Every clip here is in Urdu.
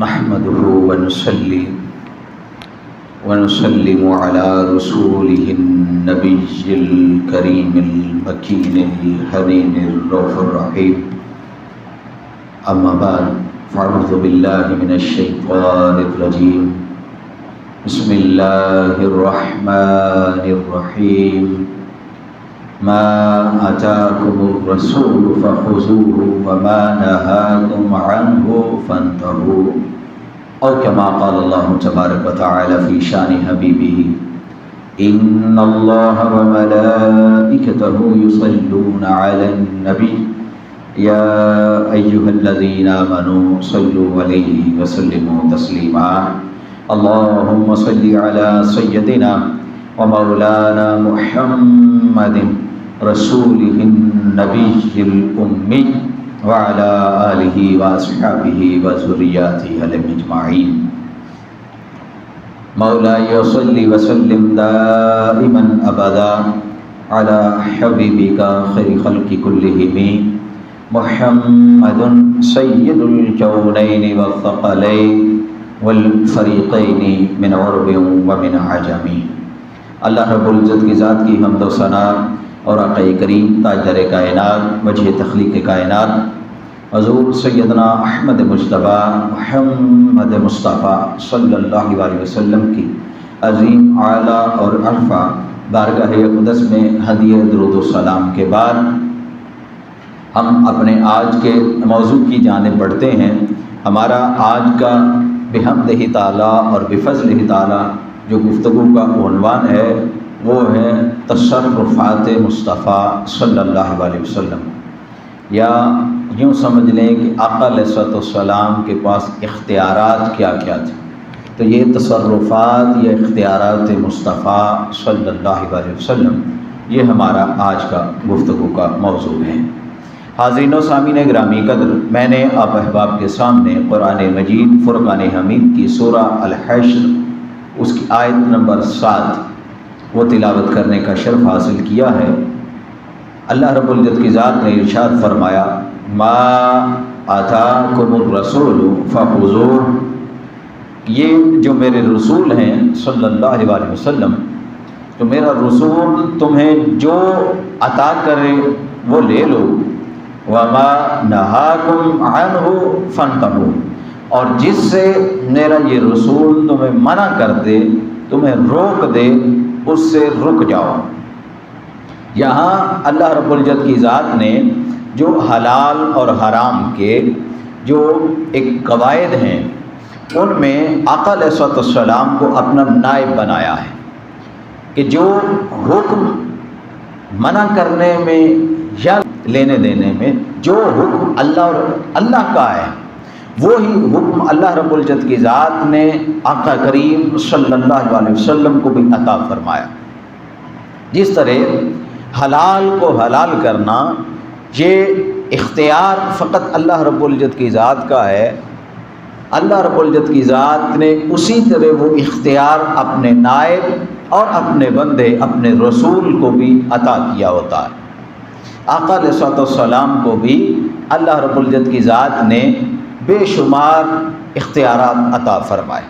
نحمده ونصلي ونسلم على رسوله النبي الكريم المكين الحنين الرؤوف الرحيم أما بعد فأعوذ بالله من الشيطان الرجيم بسم الله الرحمن الرحيم ما آتاكم الرسول فخذوه وما نهاكم عنه فانتهوا أو كما قال الله تبارك وتعالى في شان حبيبه إن الله وملائكته يصلون على النبي يا أيها الذين آمنوا صلوا عليه وسلموا تسليما اللهم صل على سيدنا ومولانا محمد رسوله النبي الأمي وعلى آله وأصحابه وذرياته أجمعين مولاي صل وسلم دائما أبدا على حبيبك خير خلق كلهم محمد سيد الكونين والثقلين والفریقین من عرب ومن عجم۔ اللہ رب العزت کی ذات کی حمد و ثنا اور آقا کریم تاجدار کائنات وجہ تخلیق کائنات حضور سیدنا احمد مجتبیٰ محمد مصطفیٰ صلی اللہ علیہ وسلم کی عظیم اعلیٰ اور عرفہ بارگاہ اقدس میں ہدیہ درود و سلام کے بعد ہم اپنے آج کے موضوع کی جانب بڑھتے ہیں۔ ہمارا آج کا بحمدہ تعالیٰ اور بفضلہ تعالیٰ جو گفتگو کا عنوان ہے وہ ہے تصرفات مصطفیٰ صلی اللہ علیہ وسلم، یا یوں سمجھ لیں کہ آقا علیہ السلام کے پاس اختیارات کیا کیا تھے۔ تو یہ تصرفات یا اختیارات مصطفیٰ صلی اللہ علیہ وسلم یہ ہمارا آج کا گفتگو کا موضوع ہے۔ حاضرین و سامعین گرامی قدر، میں نے آپ احباب کے سامنے قرآن مجید فرقان حمید کی سورہ الحشر اس کی آیت نمبر 7 وہ تلاوت کرنے کا شرف حاصل کیا ہے۔ اللہ رب العزت کی ذات نے ارشاد فرمایا ما آتاکم الرسول فخذوہ، یہ جو میرے رسول ہیں صلی اللہ علیہ وسلم، تو میرا رسول تمہیں جو عطا کرے وہ لے لو، وما نہاکم عنہ فانتہوا، اور جس سے میرا یہ رسول تمہیں منع کر دے، تمہیں روک دے، اس سے رک جاؤ۔ یہاں اللہ رب العزت کی ذات نے جو حلال اور حرام کے جو ایک قواعد ہیں ان میں آقا علیہ السلام کو اپنا نائب بنایا ہے کہ جو حکم منع کرنے میں یا لینے دینے میں جو حکم اللہ کا ہے وہی حکم اللہ رب العزت کی ذات نے آقا کریم صلی اللہ علیہ وسلم کو بھی عطا فرمایا۔ جس طرح حلال کو حلال کرنا یہ اختیار فقط اللہ رب العزت کی ذات کا ہے، اللہ رب العزت کی ذات نے اسی طرح وہ اختیار اپنے نائب اور اپنے بندے اپنے رسول کو بھی عطا کیا ہوتا ہے۔ آقا علیہ السلام کو بھی اللہ رب العزت کی ذات نے بے شمار اختیارات عطا فرمائے،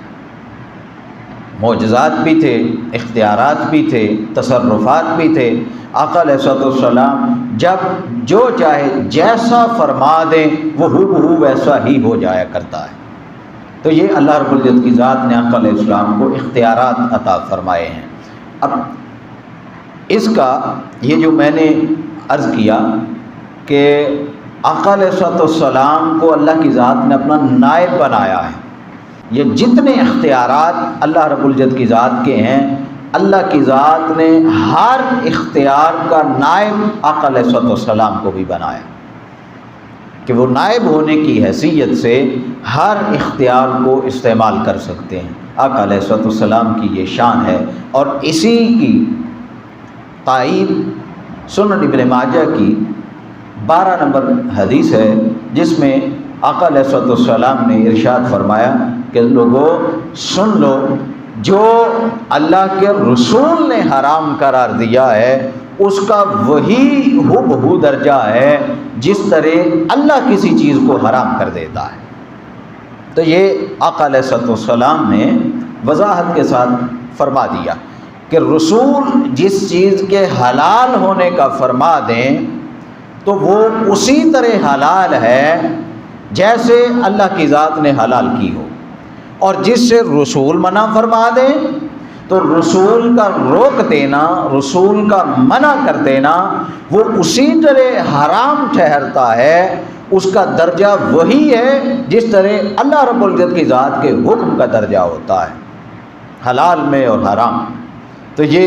معجزات بھی تھے، اختیارات بھی تھے، تصرفات بھی تھے۔ آقا علیہ السلام جب جو چاہے جیسا فرما دیں وہ ہو ویسا ہی ہو جایا کرتا ہے۔ تو یہ اللہ رب العزت کی ذات نے آقا علیہ السلام کو اختیارات عطا فرمائے ہیں۔ اب اس کا یہ جو میں نے عرض کیا کہ آقا علیہ السلام کو اللہ کی ذات نے اپنا نائب بنایا ہے، یہ جتنے اختیارات اللہ رب العزت کی ذات کے ہیں اللہ کی ذات نے ہر اختیار کا نائب آقا علیہ السلام کو بھی بنایا کہ وہ نائب ہونے کی حیثیت سے ہر اختیار کو استعمال کر سکتے ہیں۔ آقا علیہ السلام کی یہ شان ہے، اور اسی کی تائید سنن ابن ماجہ کی 12 نمبر حدیث ہے جس میں آقا علیہ السلام نے ارشاد فرمایا کہ لوگوں سن لو، جو اللہ کے رسول نے حرام قرار دیا ہے اس کا وہی ہو درجہ ہے جس طرح اللہ کسی چیز کو حرام کر دیتا ہے۔ تو یہ آقا علیہ الصلوۃ والسلام نے وضاحت کے ساتھ فرما دیا کہ رسول جس چیز کے حلال ہونے کا فرما دیں تو وہ اسی طرح حلال ہے جیسے اللہ کی ذات نے حلال کی ہو، اور جس سے رسول منع فرما دیں تو رسول کا روک دینا، رسول کا منع کر دینا وہ اسی طرح حرام ٹھہرتا ہے، اس کا درجہ وہی ہے جس طرح اللہ رب العزت کی ذات کے حکم کا درجہ ہوتا ہے حلال میں اور حرام۔ تو یہ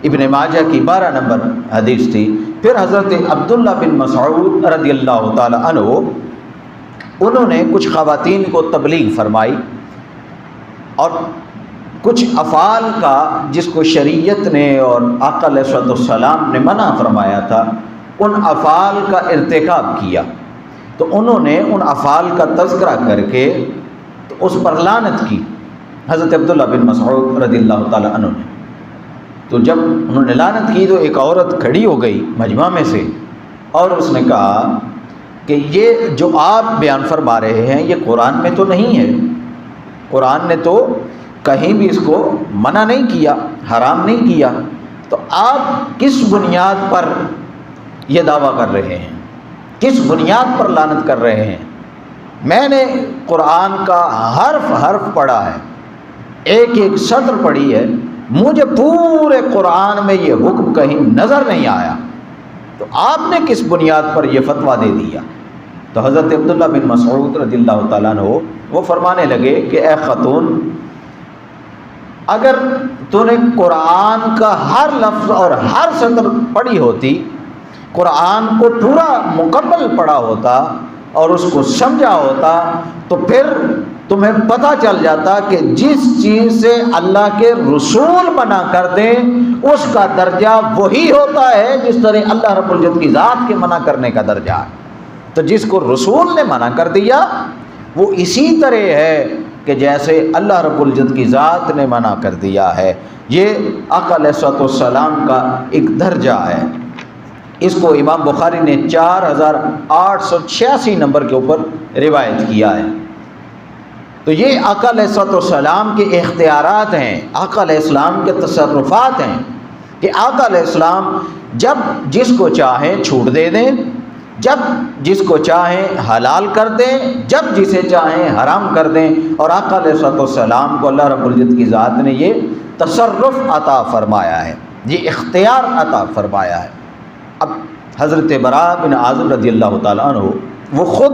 ابن ماجہ کی 12 نمبر حدیث تھی۔ پھر حضرت عبداللہ بن مسعود رضی اللہ تعالی عنہ انہوں نے کچھ خواتین کو تبلیغ فرمائی، اور کچھ افعال کا جس کو شریعت نے اور آقا علیہ الصلوۃ والسلام نے منع فرمایا تھا ان افعال کا ارتکاب کیا، تو انہوں نے ان افعال کا تذکرہ کر کے تو اس پر لعنت کی حضرت عبداللہ بن مسعود رضی اللہ تعالی عنہ نے۔ تو جب انہوں نے لعنت کی تو ایک عورت کھڑی ہو گئی مجمع میں سے، اور اس نے کہا کہ یہ جو آپ بیان فرما رہے ہیں یہ قرآن میں تو نہیں ہے، قرآن نے تو کہیں بھی اس کو منع نہیں کیا، حرام نہیں کیا، تو آپ کس بنیاد پر یہ دعویٰ کر رہے ہیں، کس بنیاد پر لعنت کر رہے ہیں؟ میں نے قرآن کا حرف حرف پڑھا ہے، ایک ایک سطر پڑھی ہے، مجھے پورے قرآن میں یہ حکم کہیں نظر نہیں آیا، تو آپ نے کس بنیاد پر یہ فتویٰ دے دیا؟ تو حضرت عبداللہ بن مسعود رضی اللہ تعالیٰ عنہ وہ فرمانے لگے کہ اے خاتون، اگر تو نے قرآن کا ہر لفظ اور ہر سطر پڑھی ہوتی، قرآن کو پورا مکمل پڑھا ہوتا اور اس کو سمجھا ہوتا، تو پھر تمہیں پتہ چل جاتا کہ جس چیز سے اللہ کے رسول منع کر دیں اس کا درجہ وہی ہوتا ہے جس طرح اللہ رب العزت کی ذات کے منع کرنے کا درجہ ہے۔ تو جس کو رسول نے منع کر دیا وہ اسی طرح ہے کہ جیسے اللہ رب العزت کی ذات نے منع کر دیا ہے۔ یہ آقا علیہ الصلوۃ والسلام کا ایک درجہ ہے۔ اس کو امام بخاری نے 4886 نمبر کے اوپر روایت کیا ہے۔ تو یہ آقا علیہ الصلوۃ والسلام کے اختیارات ہیں، آقا علیہ السلام کے تصرفات ہیں کہ آقا علیہ السلام جب جس کو چاہیں چھوٹ دے دیں، جب جس کو چاہیں حلال کر دیں، جب جسے چاہیں حرام کر دیں، اور آقا علیہ الصلوۃ والسلام کو اللہ رب العزت کی ذات نے یہ تصرف عطا فرمایا ہے، یہ اختیار عطا فرمایا ہے۔ اب حضرت براء بن عازب رضی اللہ تعالیٰ عنہ وہ خود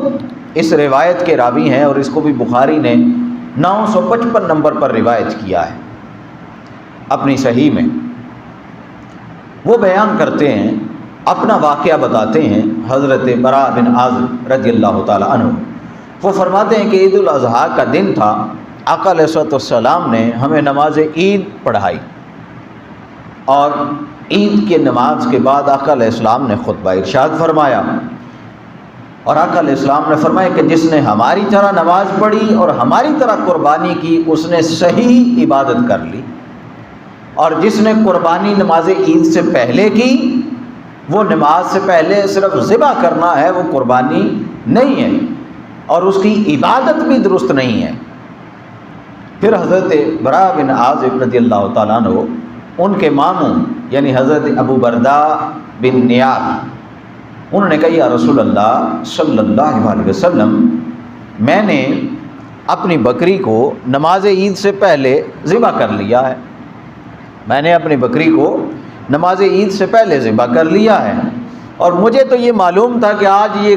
اس روایت کے راوی ہیں، اور اس کو بھی بخاری نے 955 نمبر پر روایت کیا ہے اپنی صحیح میں۔ وہ بیان کرتے ہیں، اپنا واقعہ بتاتے ہیں حضرت براء بن عازب رضی اللہ تعالیٰ عنہ۔ وہ فرماتے ہیں کہ عید الاضحیٰ کا دن تھا، آقا علیہ الصلوۃ والسلام نے ہمیں نماز عید پڑھائی، اور عید کے نماز کے بعد آقا علیہ السلام نے خطبہ ارشاد فرمایا، اور آقا علیہ السلام نے فرمایا کہ جس نے ہماری طرح نماز پڑھی اور ہماری طرح قربانی کی اس نے صحیح عبادت کر لی، اور جس نے قربانی نماز عید سے پہلے کی وہ نماز سے پہلے صرف ذبح کرنا ہے، وہ قربانی نہیں ہے، اور اس کی عبادت بھی درست نہیں ہے۔ پھر حضرت براء بن عازب رضی اللہ تعالیٰ عنہ ان کے ماموں یعنی حضرت ابو بردہ بن نیار انہوں نے کہا یا رسول اللہ صلی اللہ علیہ وسلم، میں نے اپنی بکری کو نماز عید سے پہلے ذبح کر لیا ہے، میں نے اپنی بکری کو نماز عید سے پہلے ذبح کر لیا ہے، اور مجھے تو یہ معلوم تھا کہ آج یہ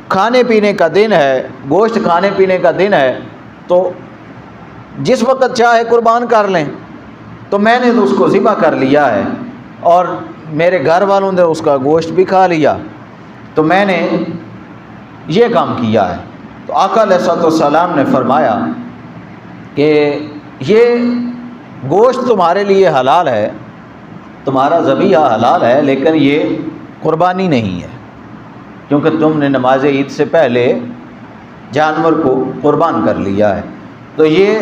کھانے پینے کا دن ہے، گوشت کھانے پینے کا دن ہے، تو جس وقت چاہے قربان کر لیں، تو میں نے تو اس کو ذبح کر لیا ہے، اور میرے گھر والوں نے اس کا گوشت بھی کھا لیا، تو میں نے یہ کام کیا ہے۔ تو آقا علیہ الصلوۃ والسلام نے فرمایا کہ یہ گوشت تمہارے لیے حلال ہے، تمہارا ذبیحہ حلال ہے، لیکن یہ قربانی نہیں ہے، کیونکہ تم نے نماز عید سے پہلے جانور کو قربان کر لیا ہے، تو یہ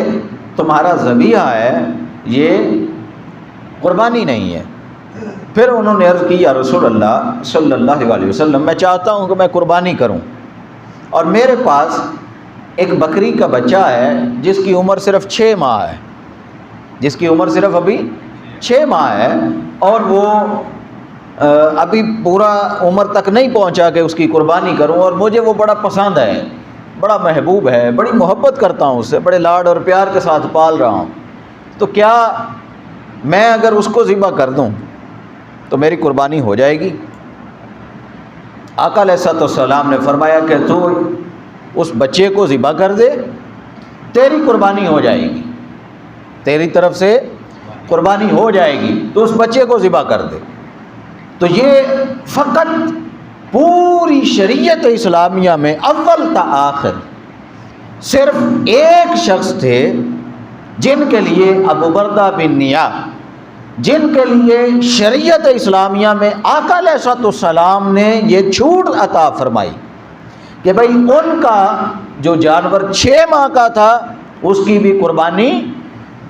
تمہارا ذبیحہ ہے، یہ قربانی نہیں ہے۔ پھر انہوں نے عرض کی یا رسول اللہ صلی اللہ علیہ وسلم، میں چاہتا ہوں کہ میں قربانی کروں، اور میرے پاس ایک بکری کا بچہ ہے جس کی عمر صرف 6 ماہ ہے، جس کی عمر صرف ابھی 6 ماہ ہے، اور وہ ابھی پورا عمر تک نہیں پہنچا کہ اس کی قربانی کروں، اور مجھے وہ بڑا پسند ہے، بڑا محبوب ہے، بڑی محبت کرتا ہوں اس سے، بڑے لاڈ اور پیار کے ساتھ پال رہا ہوں، تو کیا میں اگر اس کو ذبح کر دوں تو میری قربانی ہو جائے گی؟ آقا علیہ الصلوۃ والسلام نے فرمایا کہ تو اس بچے کو ذبح کر دے، تیری قربانی ہو جائے گی، تیری طرف سے قربانی ہو جائے گی، تو اس بچے کو ذبح کر دے۔ تو یہ فقط پوری شریعت اسلامیہ میں اول تا آخر صرف ایک شخص تھے جن کے لیے ابو بردہ بن نیاح، جن کے لیے شریعت اسلامیہ میں آقا علیہ الصلوۃ والسلام نے یہ چھوٹ عطا فرمائی کہ بھئی ان کا جو جانور 6 ماہ کا تھا اس کی بھی قربانی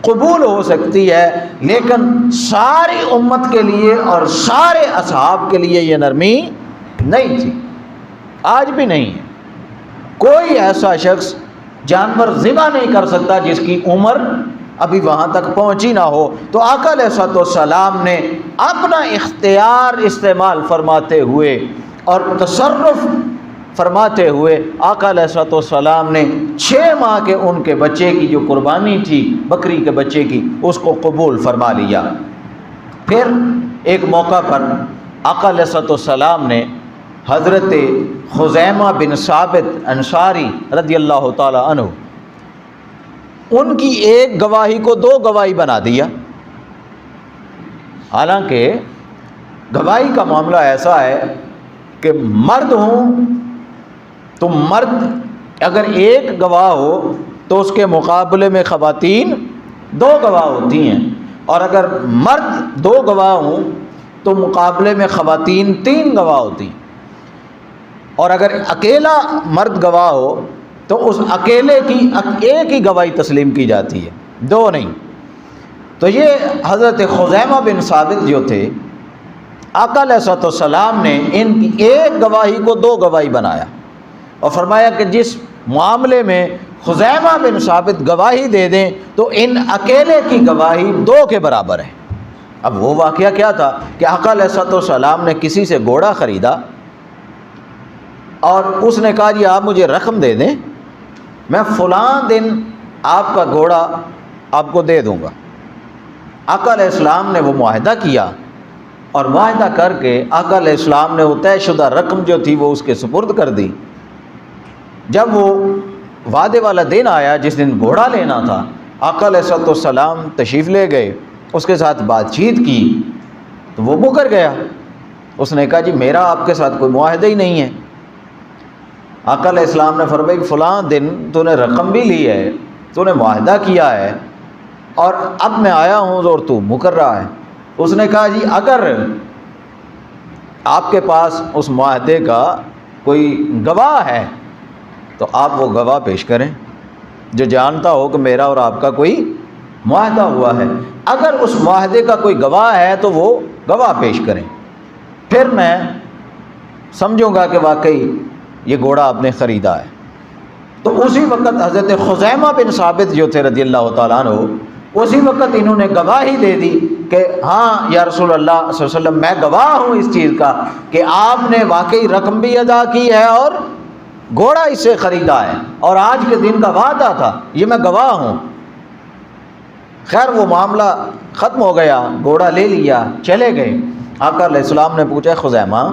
قبول ہو سکتی ہے، لیکن ساری امت کے لیے اور سارے اصحاب کے لیے یہ نرمی نہیں تھی، آج بھی نہیں ہے۔ کوئی ایسا شخص جانور ذبح نہیں کر سکتا جس کی عمر ابھی وہاں تک پہنچی نہ ہو۔ تو آقا علیہ الصلوۃ والسلام نے اپنا اختیار استعمال فرماتے ہوئے اور تصرف فرماتے ہوئے آقا علیہ الصلوۃ والسلام نے 6 ماہ کے ان کے بچے کی جو قربانی تھی بکری کے بچے کی، اس کو قبول فرما لیا۔ پھر ایک موقع پر آقا علیہ الصلوۃ والسلام نے حضرت خزیمہ بن ثابت انصاری رضی اللہ تعالی عنہ، ان کی ایک گواہی کو 2 گواہی بنا دیا۔ حالانکہ گواہی کا معاملہ ایسا ہے کہ مرد ہوں تو مرد اگر ایک گواہ ہو تو اس کے مقابلے میں خواتین 2 گواہ ہوتی ہیں، اور اگر مرد 2 گواہ ہوں تو مقابلے میں خواتین 3 گواہ ہوتی ہیں، اور اگر اکیلا مرد گواہ ہو تو اس اکیلے کی ایک ہی گواہی تسلیم کی جاتی ہے، 2 نہیں۔ تو یہ حضرت خزیمہ بن ثابت جو تھے، آقا علیہ الصلوۃ والسلام نے ان کی ایک گواہی کو 2 گواہی بنایا اور فرمایا کہ جس معاملے میں خزیمہ بن ثابت گواہی دے دیں تو ان اکیلے کی گواہی 2 کے برابر ہے۔ اب وہ واقعہ کیا تھا کہ آقا علیہ الصلوۃ والسلام نے کسی سے گھوڑا خریدا اور اس نے کہا جی آپ مجھے رقم دے دیں، میں فلاں دن آپ کا گھوڑا آپ کو دے دوں گا۔ آقا علیہ السلام نے وہ معاہدہ کیا، اور معاہدہ کر کے آقا علیہ السلام نے وہ طے شدہ رقم جو تھی وہ اس کے سپرد کر دی۔ جب وہ وعدے والا دن آیا جس دن گھوڑا لینا تھا، آقا علیہ الصلوۃ والسلام تشریف لے گئے، اس کے ساتھ بات چیت کی تو وہ مکر گیا۔ اس نے کہا جی میرا آپ کے ساتھ کوئی معاہدہ ہی نہیں ہے۔ آقا علیہ السلام نے فرمایا کہ فلاں دن تو نے رقم بھی لی ہے، تو نے معاہدہ کیا ہے، اور اب میں آیا ہوں اور تو مکر رہا ہے۔ اس نے کہا جی اگر آپ کے پاس اس معاہدے کا کوئی گواہ ہے تو آپ وہ گواہ پیش کریں جو جانتا ہو کہ میرا اور آپ کا کوئی معاہدہ ہوا ہے۔ اگر اس معاہدے کا کوئی گواہ ہے تو وہ گواہ پیش کریں، پھر میں سمجھوں گا کہ واقعی یہ گھوڑا آپ نے خریدا ہے۔ تو اسی وقت حضرت خزیمہ بن ثابت جو تھے رضی اللہ تعالیٰ عنہ، اسی وقت انہوں نے گواہی دے دی کہ ہاں یا رسول اللہ صلی اللہ علیہ وسلم میں گواہ ہوں اس چیز کا کہ آپ نے واقعی رقم بھی ادا کی ہے اور گھوڑا اس سے خریدا ہے، اور آج کے دن کا وعدہ تھا، یہ میں گواہ ہوں۔ خیر وہ معاملہ ختم ہو گیا، گھوڑا لے لیا، چلے گئے۔ آقا علیہ السلام نے پوچھا خزیمہ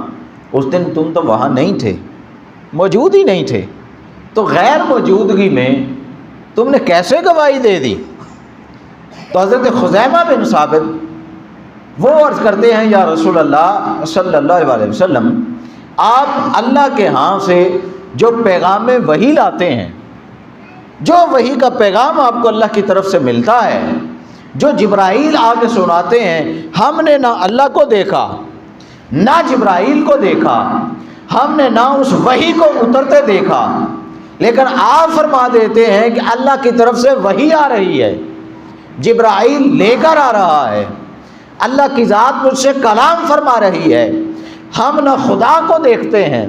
اس دن تم تو وہاں نہیں تھے، موجود ہی نہیں تھے، تو غیر موجودگی میں تم نے کیسے گواہی دے دی؟ تو حضرت خزیمہ بن ثابت وہ عرض کرتے ہیں یا رسول اللہ صلی اللہ علیہ وسلم، آپ اللہ کے ہاں سے جو پیغام وحی لاتے ہیں، جو وحی کا پیغام آپ کو اللہ کی طرف سے ملتا ہے، جو جبرائیل آ کے سناتے ہیں، ہم نے نہ اللہ کو دیکھا نہ جبرائیل کو دیکھا، ہم نے نہ اس وحی کو اترتے دیکھا، لیکن آپ فرما دیتے ہیں کہ اللہ کی طرف سے وحی آ رہی ہے، جبرائیل لے کر آ رہا ہے، اللہ کی ذات مجھ سے کلام فرما رہی ہے۔ ہم نہ خدا کو دیکھتے ہیں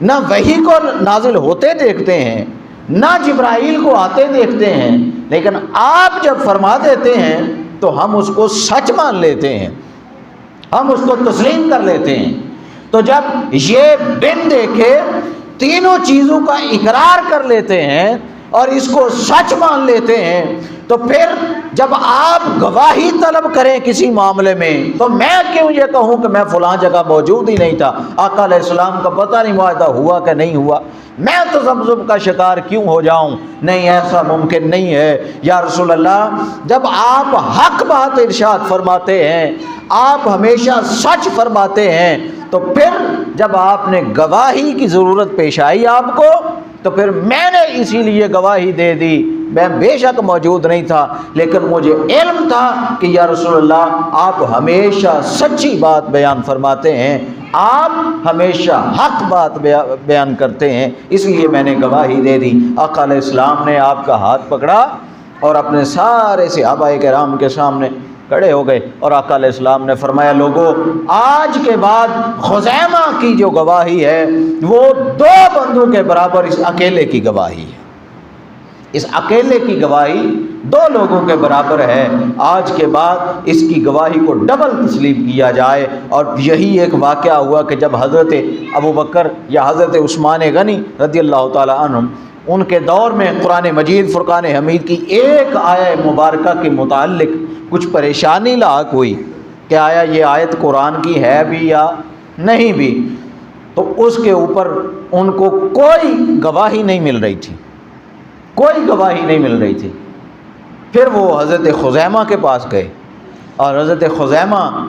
نہ وحی کو نازل ہوتے دیکھتے ہیں، نہ جبرائیل کو آتے دیکھتے ہیں، لیکن آپ جب فرما دیتے ہیں تو ہم اس کو سچ مان لیتے ہیں، ہم اس کو تسلیم کر لیتے ہیں۔ تو جب یہ بن دیکھے تینوں چیزوں کا اقرار کر لیتے ہیں اور اس کو سچ مان لیتے ہیں، تو پھر جب آپ گواہی طلب کریں کسی معاملے میں تو میں کیوں یہ کہوں کہ میں فلاں جگہ موجود ہی نہیں تھا، آقا علیہ السلام کا پتہ نہیں معاہدہ ہوا کہ نہیں ہوا، میں تذبذب کا شکار کیوں ہو جاؤں؟ نہیں، ایسا ممکن نہیں ہے یا رسول اللہ۔ جب آپ حق بات ارشاد فرماتے ہیں، آپ ہمیشہ سچ فرماتے ہیں، تو پھر جب آپ نے گواہی کی ضرورت پیش آئی آپ کو، تو پھر میں نے اسی لیے گواہی دے دی۔ میں بے شک موجود نہیں تھا، لیکن مجھے علم تھا کہ یا رسول اللہ آپ ہمیشہ سچی بات بیان فرماتے ہیں، آپ ہمیشہ حق بات بیان کرتے ہیں، اس لیے میں نے گواہی دے دی۔ آقا علیہ السلام نے آپ کا ہاتھ پکڑا اور اپنے سارے صحابہ کرام کے سامنے کھڑے ہو گئے، اور آقا علیہ السلام نے فرمایا، لوگوں آج کے بعد خزیمہ کی جو گواہی ہے وہ 2 بندوں کے برابر اس اکیلے کی گواہی ہے، اس اکیلے کی گواہی 2 لوگوں کے برابر ہے۔ آج کے بعد اس کی گواہی کو ڈبل تسلیم کیا جائے۔ اور یہی ایک واقعہ ہوا کہ جب حضرت ابوبکر یا حضرت عثمان غنی رضی اللہ تعالی عنہم، ان کے دور میں قرآن مجید فرقان حمید کی ایک آیہ مبارکہ کے متعلق کچھ پریشانی لاحق ہوئی کہ آیا یہ آیت قرآن کی ہے بھی یا نہیں بھی، تو اس کے اوپر ان کو کوئی گواہی نہیں مل رہی تھی، کوئی گواہی نہیں مل رہی تھی۔ پھر وہ حضرت خزیمہ کے پاس گئے اور حضرت خزیمہ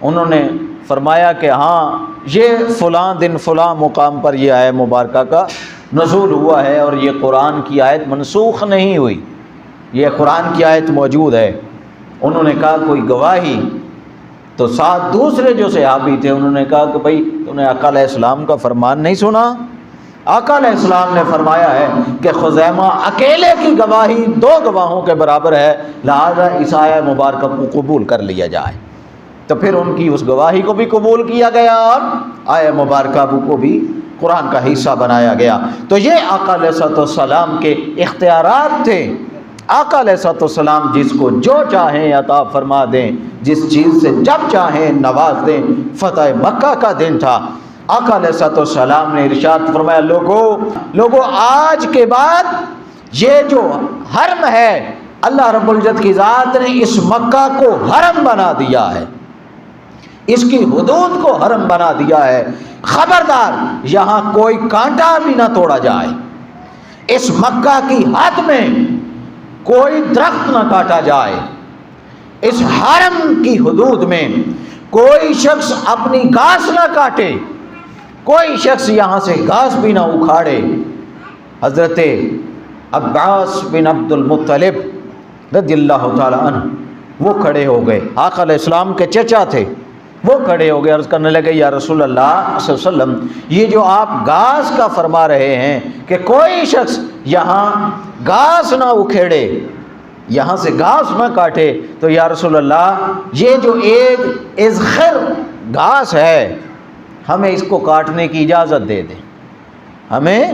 انہوں نے فرمایا کہ ہاں یہ فلاں دن فلاں مقام پر یہ آیت مبارکہ کا نزول ہوا ہے اور یہ قرآن کی آیت منسوخ نہیں ہوئی، یہ قرآن کی آیت موجود ہے۔ انہوں نے کہا کوئی گواہی؟ تو 7 دوسرے جو صحابی تھے انہوں نے کہا کہ بھائی تو نے آقا علیہ السلام کا فرمان نہیں سنا؟ آقا علیہ السلام نے فرمایا ہے کہ خزیمہ اکیلے کی گواہی 2 گواہوں کے برابر ہے، لہذا اس آیہ مبارکہ کو قبول کر لیا جائے۔ تو پھر ان کی اس گواہی کو بھی قبول کیا گیا اور آیہ مبارکہ کو بھی قرآن کا حصہ بنایا گیا۔ تو یہ آقا علیہ السلام کے اختیارات تھے۔ آقا علیہ السلام جس کو جو چاہیں عطا فرما دیں، جس چیز سے جب چاہیں نواز دیں۔ فتح مکہ کا دن تھا، آقا علیہ السلام نے ارشاد فرمایا، لوگوں آج کے بعد یہ جو حرم ہے اللہ رب العزت کی ذات نے اس مکہ کو حرم بنا دیا ہے، اس کی حدود کو حرم بنا دیا ہے، خبردار یہاں کوئی کانٹا بھی نہ توڑا جائے، اس مکہ کی حد میں کوئی درخت نہ کاٹا جائے، اس حرم کی حدود میں کوئی شخص اپنی گھاس نہ کاٹے، کوئی شخص یہاں سے گھاس بھی نہ اکھاڑے۔ حضرت عباس بن عبد المطلب رضی اللہ تعالی عنہ وہ کھڑے ہو گئے، آقا علیہ السلام کے چچا تھے، وہ کھڑے ہو گئے، عرض کرنے لگے یا رسول اللہ صلی اللہ علیہ وسلم یہ جو آپ گھاس کا فرما رہے ہیں کہ کوئی شخص یہاں گھاس نہ اکھیڑے، یہاں سے گھاس نہ کاٹے، تو یا رسول اللہ یہ جو ایک اذخر گھاس ہے ہمیں اس کو کاٹنے کی اجازت دے دیں، ہمیں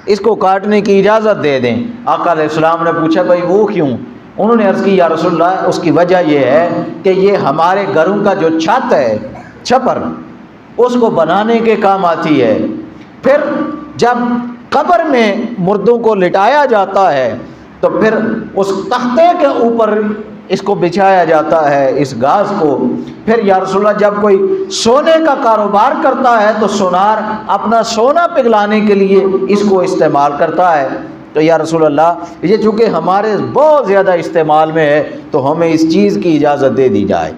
اس کو کاٹنے کی اجازت دے دیں۔ آقا علیہ السلام نے پوچھا بھائی وہ کیوں؟ انہوں نے عرض کی یا رسول اللہ اس کی وجہ یہ ہے کہ یہ ہمارے گھروں کا جو چھت ہے، چھپر، اس کو بنانے کے کام آتی ہے، پھر جب قبر میں مردوں کو لٹایا جاتا ہے تو پھر اس تختے کے اوپر اس کو بچھایا جاتا ہے اس گھاس کو، پھر یا رسول اللہ جب کوئی سونے کا کاروبار کرتا ہے تو سونار اپنا سونا پگھلانے کے لیے اس کو استعمال کرتا ہے، تو یا رسول اللہ یہ چونکہ ہمارے بہت زیادہ استعمال میں ہے تو ہمیں اس چیز کی اجازت دے دی جائے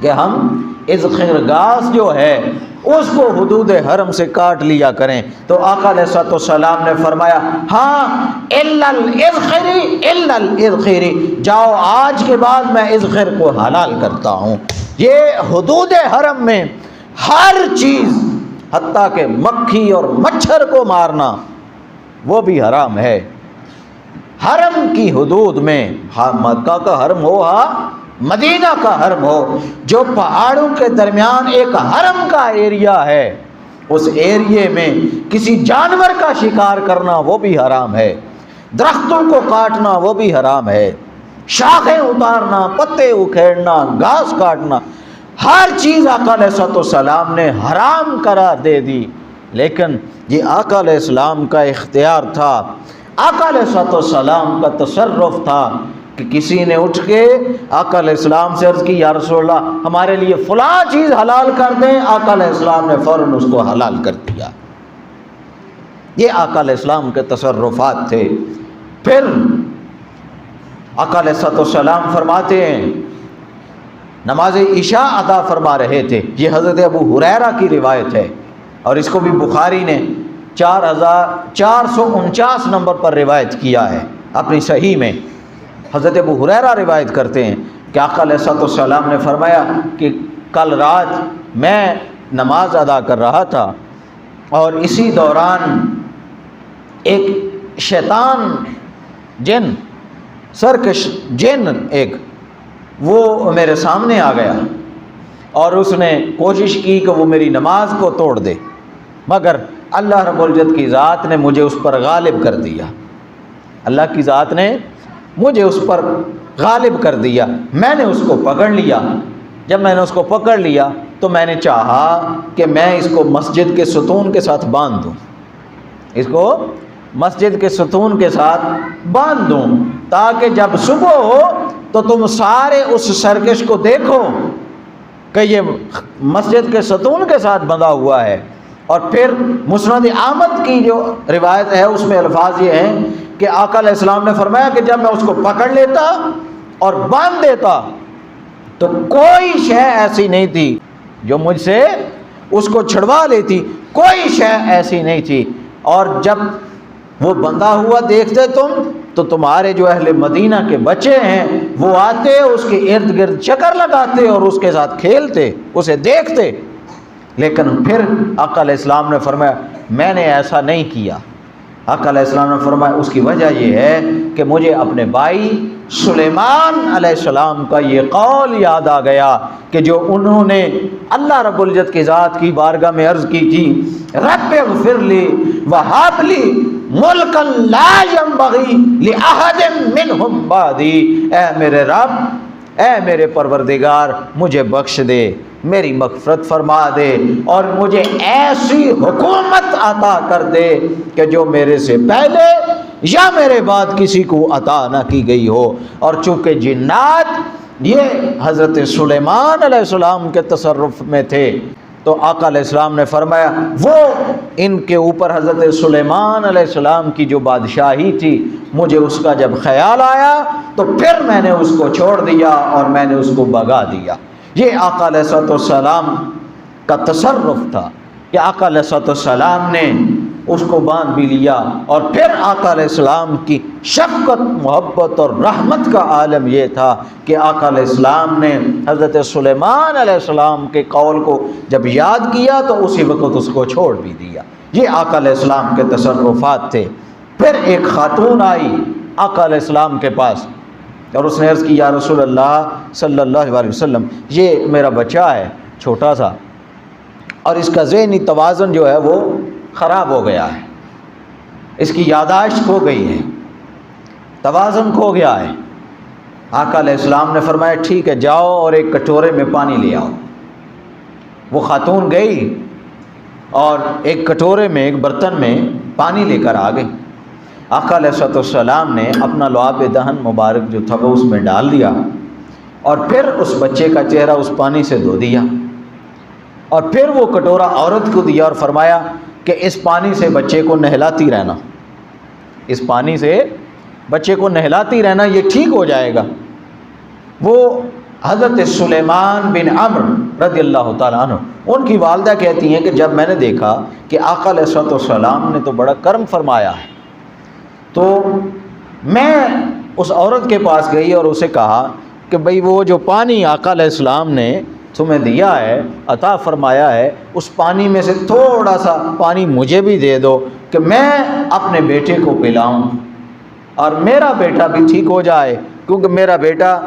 کہ ہم اذخر گھاس جو ہے اس کو حدود حرم سے کاٹ لیا کریں۔ تو آقا علیہ السلام نے فرمایا ہاں الا الاذخر، جاؤ آج کے بعد میں اذخر کو حلال کرتا ہوں۔ یہ حدود حرم میں ہر چیز حتیٰ کہ مکھی اور مچھر کو مارنا وہ بھی حرام ہے۔ حرم کی حدود میں، مکہ کا حرم ہو ہاں مدینہ کا حرم ہو، جو پہاڑوں کے درمیان ایک حرم کا ایریا ہے اس ایریے میں کسی جانور کا شکار کرنا وہ بھی حرام ہے، درختوں کو کاٹنا وہ بھی حرام ہے، شاخیں اتارنا، پتے اکھیڑنا، گھاس کاٹنا، ہر چیز آقا علیہ الصلوۃ والسلام نے حرام قرار دے دی۔ لیکن یہ آقا علیہ السلام کا اختیار تھا، آقا علیہ الصلوۃ والسلام کا تصرف تھا کہ کسی نے اٹھ کے آقا علیہ السلام سے عرض کی یا رسول اللہ ہمارے لیے فلاں چیز حلال کر دیں، آقا علیہ السلام نے فوراً اس کو حلال کر دیا۔ یہ آقا علیہ السلام کے تصرفات تھے۔ پھر آقا علیہ السلام فرماتے ہیں، نماز عشاء ادا فرما رہے تھے، یہ حضرت ابو ہریرہ کی روایت ہے، اور اس کو بھی بخاری نے 4449 نمبر پر روایت کیا ہے اپنی صحیح میں۔ حضرت ابو ہریرہ روایت کرتے ہیں کہ آقا علیہ السلام نے فرمایا کہ کل رات میں نماز ادا کر رہا تھا اور اسی دوران ایک شیطان جن سرکش جن ایک وہ میرے سامنے آ گیا اور اس نے کوشش کی کہ وہ میری نماز کو توڑ دے، مگر اللہ رب العزت کی ذات نے مجھے اس پر غالب کر دیا، اللہ کی ذات نے مجھے اس پر غالب کر دیا۔ میں نے اس کو پکڑ لیا، جب میں نے اس کو پکڑ لیا تو میں نے چاہا کہ میں اس کو مسجد کے ستون کے ساتھ باندھ دوں، اس کو مسجد کے ستون کے ساتھ باندھ دوں تاکہ جب صبح ہو تو تم سارے اس سرکش کو دیکھو کہ یہ مسجد کے ستون کے ساتھ بندھا ہوا ہے۔ اور پھر مسند احمد کی جو روایت ہے اس میں الفاظ یہ ہیں کہ آقا علیہ السلام نے فرمایا کہ جب میں اس کو پکڑ لیتا اور باندھ دیتا تو کوئی شے ایسی نہیں تھی جو مجھ سے اس کو چھڑوا لیتی، کوئی شے ایسی نہیں تھی۔ اور جب وہ بندھا ہوا دیکھتے تم تو تمہارے جو اہل مدینہ کے بچے ہیں وہ آتے، اس کے ارد گرد چکر لگاتے اور اس کے ساتھ کھیلتے، اسے دیکھتے۔ لیکن پھر آقا علیہ السلام نے فرمایا میں نے ایسا نہیں کیا۔ آقا علیہ السلام نے فرمایا اس کی وجہ یہ ہے کہ مجھے اپنے بھائی سلیمان علیہ السلام کا یہ قول یاد آ گیا کہ جو انہوں نے اللہ رب العزت کی ذات کی بارگاہ میں عرض کی تھی، رب اغفر لی وہب لی ملکا لا ينبغی لأحد منہم بعدی، اے میرے رب، اے میرے پروردگار مجھے بخش دے، میری مغفرت فرما دے اور مجھے ایسی حکومت عطا کر دے کہ جو میرے سے پہلے یا میرے بعد کسی کو عطا نہ کی گئی ہو۔ اور چونکہ جنات یہ حضرت سلیمان علیہ السلام کے تصرف میں تھے تو آقا علیہ السلام نے فرمایا وہ ان کے اوپر حضرت سلیمان علیہ السلام کی جو بادشاہی تھی مجھے اس کا جب خیال آیا تو پھر میں نے اس کو چھوڑ دیا اور میں نے اس کو بھگا دیا۔ یہ آقا علیہ السلام کا تصرف تھا کہ آقا علیہ السلام نے اس کو باندھ بھی لیا۔ اور پھر آقا علیہ السلام کی شفقت، محبت اور رحمت کا عالم یہ تھا کہ آقا علیہ السلام نے حضرت سلیمان علیہ السلام کے قول کو جب یاد کیا تو اسی وقت اس کو چھوڑ بھی دیا۔ یہ آقا علیہ السلام کے تصرفات تھے۔ پھر ایک خاتون آئی آقا علیہ السلام کے پاس اور اس نے عرض کی یا رسول اللہ صلی اللہ علیہ وسلم یہ میرا بچہ ہے چھوٹا سا اور اس کا ذہنی توازن جو ہے وہ خراب ہو گیا ہے، اس کی یادداشت کھو گئی ہے، توازن کھو گیا ہے۔ آقا علیہ السلام نے فرمایا ٹھیک ہے جاؤ اور ایک کٹورے میں پانی لے آؤ۔ وہ خاتون گئی اور ایک کٹورے میں، ایک برتن میں پانی لے کر آ گئی۔ آقا علیہ السلام نے اپنا لعاب دہن مبارک جو تھا وہ اس میں ڈال دیا اور پھر اس بچے کا چہرہ اس پانی سے دھو دیا اور پھر وہ کٹورا عورت کو دیا اور فرمایا کہ اس پانی سے بچے کو نہلاتی رہنا، اس پانی سے بچے کو نہلاتی رہنا، یہ ٹھیک ہو جائے گا۔ وہ حضرت سلیمان بن عمرو رضی اللہ تعالیٰ عنہ ان کی والدہ کہتی ہیں کہ جب میں نے دیکھا کہ آقا علیہ السلام نے تو بڑا کرم فرمایا ہے تو میں اس عورت کے پاس گئی اور اسے کہا کہ بھئی وہ جو پانی آقا علیہ السلام نے تمہیں دیا ہے، عطا فرمایا ہے، اس پانی میں سے تھوڑا سا پانی مجھے بھی دے دو کہ میں اپنے بیٹے کو پلاؤں اور میرا بیٹا بھی ٹھیک ہو جائے، کیونکہ میرا بیٹا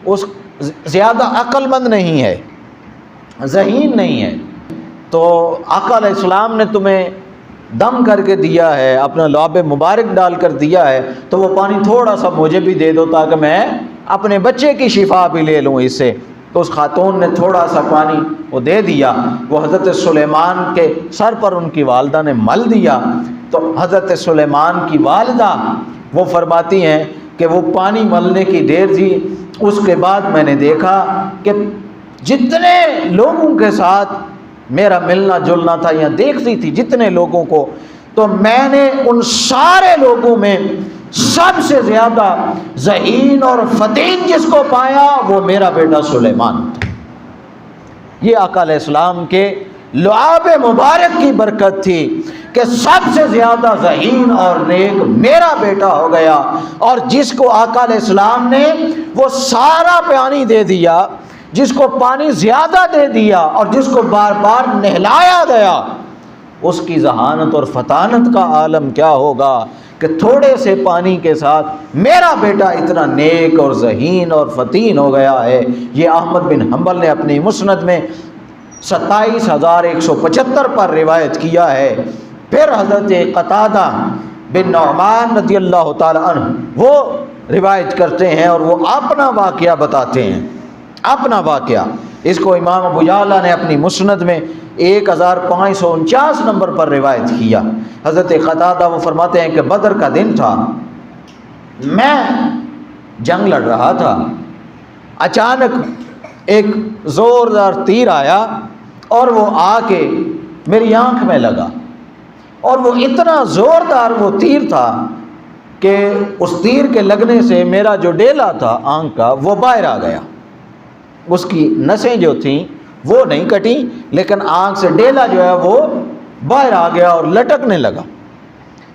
اس زیادہ عقل مند نہیں ہے، ذہین نہیں ہے، تو آقا علیہ السلام نے تمہیں دم کر کے دیا ہے، اپنا لعاب مبارک ڈال کر دیا ہے، تو وہ پانی تھوڑا سا مجھے بھی دے دو تاکہ میں اپنے بچے کی شفا بھی لے لوں اس سے۔ تو اس خاتون نے تھوڑا سا پانی وہ دے دیا، وہ حضرت سلیمان کے سر پر ان کی والدہ نے مل دیا۔ تو حضرت سلیمان کی والدہ وہ فرماتی ہیں کہ وہ پانی ملنے کی دیر تھی، اس کے بعد میں نے دیکھا کہ جتنے لوگوں کے ساتھ میرا ملنا جلنا تھا یا دیکھتی تھی جتنے لوگوں کو، تو میں نے ان سارے لوگوں میں سب سے زیادہ ذہین اور فتین جس کو پایا وہ میرا بیٹا سلیمان تھا۔ یہ آقا علیہ السلام کے لعاب مبارک کی برکت تھی کہ سب سے زیادہ ذہین اور نیک میرا بیٹا ہو گیا، اور جس کو آقا علیہ السلام نے وہ سارا پانی دے دیا، جس کو پانی زیادہ دے دیا اور جس کو بار بار نہلایا گیا، اس کی ذہانت اور فطانت کا عالم کیا ہوگا کہ تھوڑے سے پانی کے ساتھ میرا بیٹا اتنا نیک اور ذہین اور فطین ہو گیا ہے۔ یہ احمد بن حنبل نے اپنی مسند میں 27175 پر روایت کیا ہے۔ پھر حضرت قتادہ بن نعمان رضی اللہ تعالی عنہ وہ روایت کرتے ہیں اور وہ اپنا واقعہ بتاتے ہیں، اپنا واقعہ۔ اس کو امام ابو یعلا نے اپنی مسند میں 1549 نمبر پر روایت کیا۔ حضرت قتادہ وہ فرماتے ہیں کہ بدر کا دن تھا، میں جنگ لڑ رہا تھا، اچانک ایک زوردار تیر آیا اور وہ آ کے میری آنکھ میں لگا، اور وہ اتنا زوردار وہ تیر تھا کہ اس تیر کے لگنے سے میرا جو ڈیلا تھا آنکھ کا وہ باہر آ گیا۔ اس کی نسیں جو تھیں وہ نہیں کٹیں، لیکن آنکھ سے ڈیلا جو ہے وہ باہر آ گیا اور لٹکنے لگا۔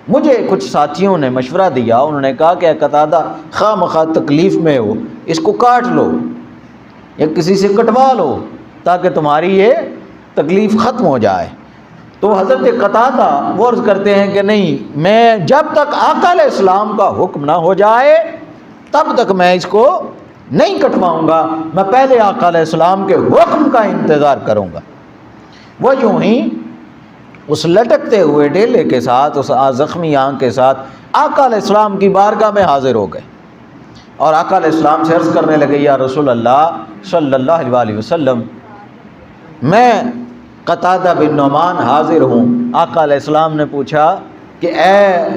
مجھے کچھ ساتھیوں نے مشورہ دیا، انہوں نے کہا کہ قتادہ خواہ مخواہ تکلیف میں ہو اس کو کاٹ لو یا کسی سے کٹوا لو تاکہ تمہاری یہ تکلیف ختم ہو جائے۔ تو حضرت قتادہ وہ عرض کرتے ہیں کہ نہیں، میں جب تک آقا علیہ السلام کا حکم نہ ہو جائے تب تک میں اس کو نہیں کٹواؤں گا، میں پہلے آقا علیہ السلام کے حکم کا انتظار کروں گا۔ وہ یوں ہی اس لٹکتے ہوئے ڈیلے کے ساتھ، اس زخمی آنکھ کے ساتھ آقا علیہ السلام کی بارگاہ میں حاضر ہو گئے، اور آقا علیہ السلام سے عرض کرنے لگے، یا رسول اللہ صلی اللہ علیہ وسلم، میں قتادہ بن نعمان حاضر ہوں۔ آقا علیہ السلام نے پوچھا کہ اے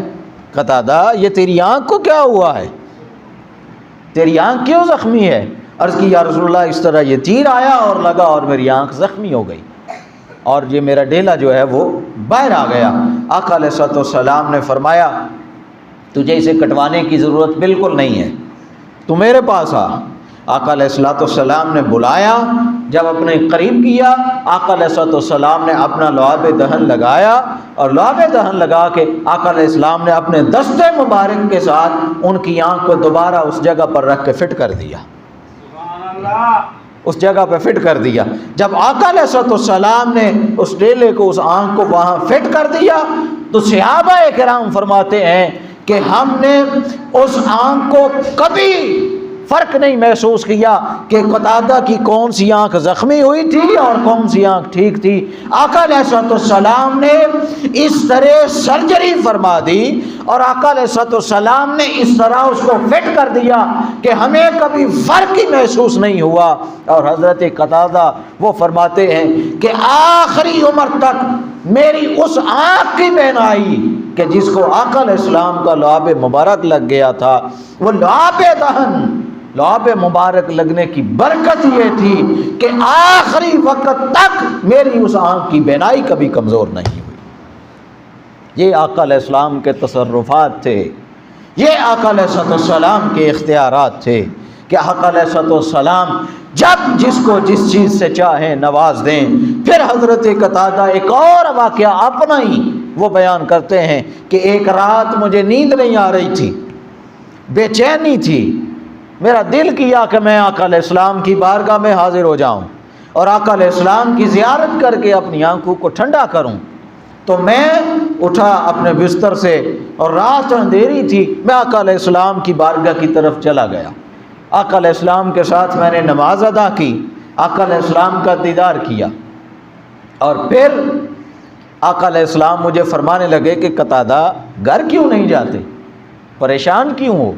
قتادہ، یہ تیری آنکھ کو کیا ہوا ہے؟ تیری آنکھ کیوں زخمی ہے؟ عرض کی، یا رسول اللہ اس طرح یہ تیر آیا اور لگا اور میری آنکھ زخمی ہو گئی، اور یہ میرا ڈیلا جو ہے وہ باہر آ گیا۔ آقا علیہ السلام نے فرمایا، تجھے اسے کٹوانے کی ضرورت بالکل نہیں ہے، تو میرے پاس آ۔ آقا علیہ السلام نے بلایا، جب اپنے قریب کیا، آقا علیہ السلام نے اپنا لعاب دہن لگایا، اور لعاب دہن لگا کے آقا علیہ السلام نے اپنے دستے مبارک کے ساتھ ان کی آنکھ کو دوبارہ اس جگہ پر رکھ کے فٹ کر دیا، اس جگہ پہ فٹ کر دیا۔ جب آقا علیہ السلام نے اس ڈیلے کو، اس آنکھ کو وہاں فٹ کر دیا، تو صحابہ کرام فرماتے ہیں کہ ہم نے اس آنکھ کو کبھی فرق نہیں محسوس کیا کہ قتادہ کی کون سی آنکھ زخمی ہوئی تھی اور کون سی آنکھ ٹھیک تھی۔ آقا علیہ السلام نے اس طرح سرجری فرما دی، اور آقا علیہ السلام نے اس طرح اس کو فٹ کر دیا کہ ہمیں کبھی فرق ہی محسوس نہیں ہوا۔ اور حضرت قتادہ وہ فرماتے ہیں کہ آخری عمر تک میری اس آنکھ کی بینائی کہ جس کو آقا علیہ السلام کا لعاب مبارک لگ گیا تھا، وہ لعاب دہن، لعاب مبارک لگنے کی برکت یہ تھی کہ آخری وقت تک میری اس آنکھ کی بینائی کبھی کمزور نہیں ہوئی۔ یہ آقا علیہ السلام کے تصرفات تھے، یہ آقا علیہ السلام کے اختیارات تھے کہ آقا علیہ السلام جب جس کو جس چیز سے چاہیں نواز دیں۔ پھر حضرت قتادہ ایک اور واقعہ اپنا ہی وہ بیان کرتے ہیں کہ ایک رات مجھے نیند نہیں آ رہی تھی، بے چینی تھی، میرا دل کیا کہ میں آقا علیہ السلام کی بارگاہ میں حاضر ہو جاؤں اور آقا علیہ السلام کی زیارت کر کے اپنی آنکھوں کو ٹھنڈا کروں۔ تو میں اٹھا اپنے بستر سے، اور رات اندھیری تھی، میں آقا علیہ السلام کی بارگاہ کی طرف چلا گیا۔ آقا علیہ السلام کے ساتھ میں نے نماز ادا کی، آقا علیہ السلام کا دیدار کیا، اور پھر آقا علیہ السلام مجھے فرمانے لگے کہ قتادہ گھر کیوں نہیں جاتے، پریشان کیوں ہو،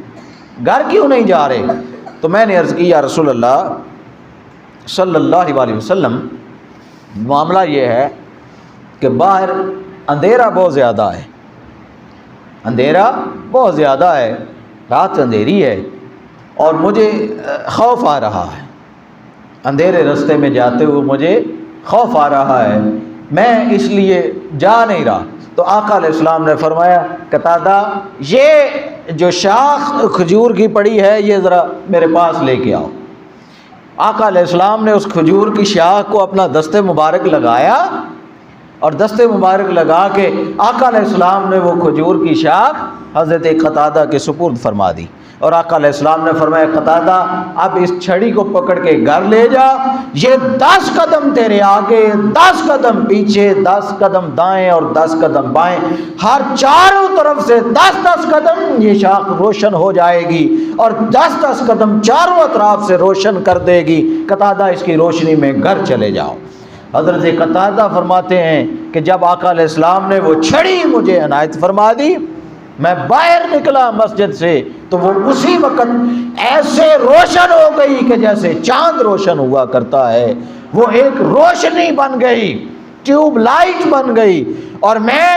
گھر کیوں نہیں جا رہے؟ تو میں نے عرض کی یا رسول اللہ صلی اللہ علیہ وسلم، معاملہ یہ ہے کہ باہر اندھیرا بہت زیادہ ہے، اندھیرا بہت زیادہ ہے، رات اندھیری ہے، اور مجھے خوف آ رہا ہے، اندھیرے رستے میں جاتے ہوئے مجھے خوف آ رہا ہے، میں اس لیے جا نہیں رہا۔ تو آقا علیہ السلام نے فرمایا قتادہ یہ جو شاخ کھجور کی پڑی ہے یہ ذرا میرے پاس لے کے آؤ۔ آقا علیہ السلام نے اس کھجور کی شاخ کو اپنا دست مبارک لگایا، اور دست مبارک لگا کے آقا علیہ السلام نے وہ کھجور کی شاخ حضرت قتادہ کے سپرد فرما دی، اور آقا علیہ السلام نے فرمایا قتادہ اب اس چھڑی کو پکڑ کے گھر لے جا، یہ 10 قدم تیرے آگے، 10 قدم پیچھے، 10 قدم دائیں اور 10 قدم بائیں، ہر چاروں طرف سے 10 قدم یہ شاخ روشن ہو جائے گی، اور 10 قدم چاروں اطراف سے روشن کر دے گی، قتادہ اس کی روشنی میں گھر چلے جاؤ۔ حضرت قتادہ فرماتے ہیں کہ جب آقا علیہ السلام نے وہ چھڑی مجھے عنایت فرما دی، میں باہر نکلا مسجد سے تو وہ اسی وقت ایسے روشن ہو گئی کہ جیسے چاند روشن ہوا کرتا ہے، وہ ایک روشنی بن گئی، ٹیوب لائٹ بن گئی، اور میں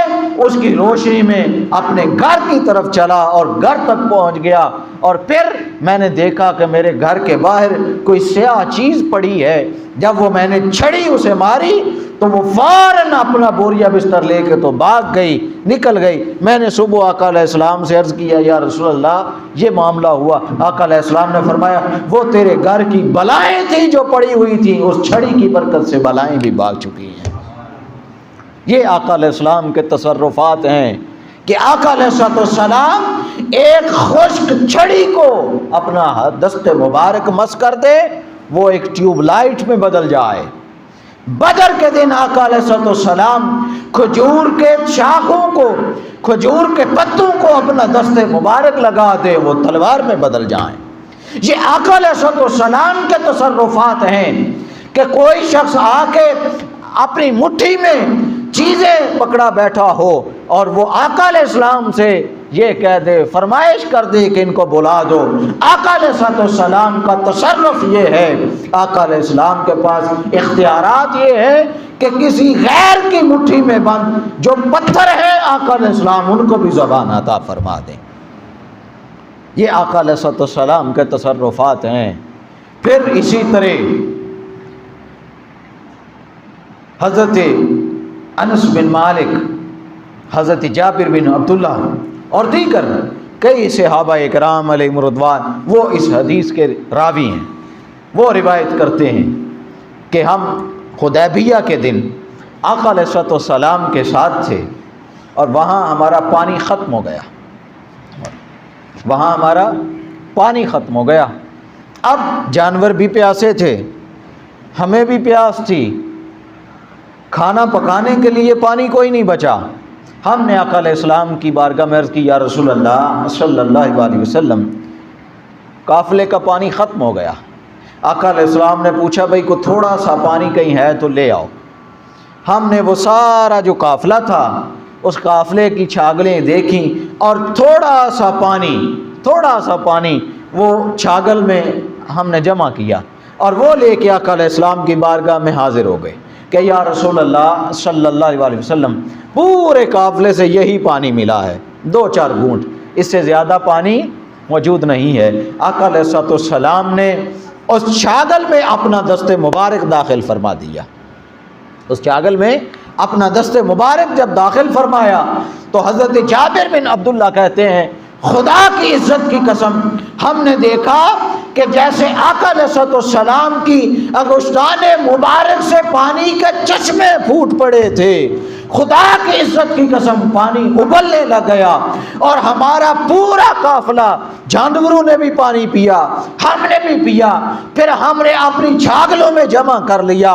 اس کی روشنی میں اپنے گھر کی طرف چلا اور گھر تک پہنچ گیا، اور پھر میں نے دیکھا کہ میرے گھر کے باہر کوئی سیاہ چیز پڑی ہے۔ جب وہ میں نے چھڑی اسے ماری تو وہ فوراً اپنا بوریا بستر لے کے تو بھاگ گئی، نکل گئی۔ میں نے صبح آقا علیہ السلام سے عرض کیا یا رسول اللہ یہ معاملہ ہوا۔ آقا علیہ السلام نے فرمایا وہ تیرے گھر کی بلائیں تھیں جو پڑی ہوئی تھیں، اس چھڑی کی برکت سے بلائیں بھی بھاگ چکی ہیں۔ یہ آقا علیہ السلام کے تصرفات ہیں کہ آقا علیہ السلام ایک خشک چھڑی کو اپنا دست مبارک مس کر دے، وہ ایک ٹیوب لائٹ میں بدل جائے۔ بدر کے دن آقا علیہ السلام کھجور کے شاخوں کو، کھجور کے پتوں کو اپنا دست مبارک لگا دے، وہ تلوار میں بدل جائیں۔ یہ آقا علیہ السلام کے تصرفات ہیں کہ کوئی شخص آ کے اپنی مٹھی میں چیزیں پکڑا بیٹھا ہو اور وہ آقا علیہ السلام سے یہ کہہ دے، فرمائش کر دے کہ ان کو بلا دو۔ آقا علیہ السلام کا تصرف یہ ہے، آقا علیہ السلام کے پاس اختیارات یہ ہے کہ کسی غیر کی مٹھی میں بند جو پتھر ہے آقا علیہ السلام ان کو بھی زبان عطا فرما دیں۔ یہ آقا علیہ السلام کے تصرفات ہیں۔ پھر اسی طرح حضرت انس بن مالک، حضرت جابر بن عبداللہ اور دیگر کئی صحابہ اکرام علیہم رضوان وہ اس حدیث کے راوی ہیں، وہ روایت کرتے ہیں کہ ہم حدیبیہ کے دن آقا علیہ السلام کے ساتھ تھے، اور وہاں ہمارا پانی ختم ہو گیا، وہاں ہمارا پانی ختم ہو گیا۔ اب جانور بھی پیاسے تھے، ہمیں بھی پیاس تھی، کھانا پکانے کے لیے پانی کوئی نہیں بچا۔ ہم نے آقا علیہ السلام کی بارگاہ میں عرض کی یا رسول اللہ صلی اللہ علیہ وسلم قافلے کا پانی ختم ہو گیا۔ آقا علیہ السلام نے پوچھا بھئی کو تھوڑا سا پانی کہیں ہے تو لے آؤ۔ ہم نے وہ سارا جو قافلہ تھا اس قافلے کی چھاگلیں دیکھیں، اور تھوڑا سا پانی وہ چھاگل میں ہم نے جمع کیا، اور وہ لے کے آقا علیہ السلام کی بارگاہ میں حاضر ہو گئے کہ یا رسول اللہ صلی اللہ علیہ وسلم پورے قافلے سے یہی پانی ملا ہے، 2-4 گھونٹ، اس سے زیادہ پانی موجود نہیں ہے۔ آقا علیہ السلام نے اس چھاگل میں اپنا دست مبارک داخل فرما دیا۔ اس چھاگل میں اپنا دست مبارک جب داخل فرمایا تو حضرت جابر بن عبداللہ کہتے ہیں خدا کی عزت کی قسم ہم نے دیکھا کہ جیسے آقا علیہ السلام کی انگشتان مبارک سے پانی کے چشمے پھوٹ پڑے تھے۔ خدا کی عزت کی قسم پانی ابلنے لگ گیا، اور ہمارا پورا قافلہ جانوروں نے بھی پانی پیا، ہم نے بھی پیا، پھر ہم نے اپنی چھاگلوں میں جمع کر لیا،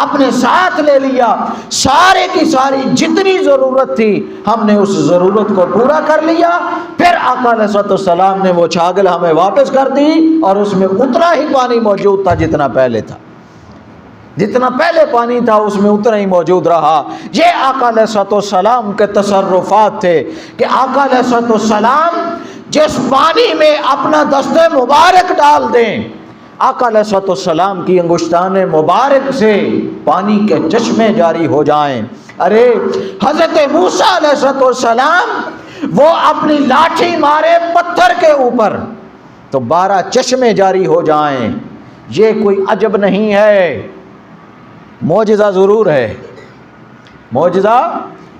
اپنے ساتھ لے لیا، سارے کی ساری جتنی ضرورت تھی ہم نے اس ضرورت کو پورا کر لیا۔ پھر آقا علیہ السلام نے وہ چھاگل ہمیں واپس کر دی، اور اس میں اتنا ہی پانی موجود تھا جتنا پہلے تھا۔ جتنا پہلے پانی تھا اس میں اتنا ہی موجود رہا۔ یہ آقا علیہ الصلوۃ والسلام کے تصرفات تھے کہ آقا علیہ الصلوۃ والسلام جس پانی میں اپنا دست مبارک ڈال دیں، آقا علیہ الصلوۃ والسلام کی انگشتان مبارک سے پانی کے چشمے جاری ہو جائیں۔ ارے حضرت موسیٰ علیہ الصلوۃ والسلام وہ اپنی لاٹھی مارے پتھر کے اوپر تو 12 چشمے جاری ہو جائیں۔ یہ کوئی عجب نہیں ہے، معجزہ ضرور ہے، معجزہ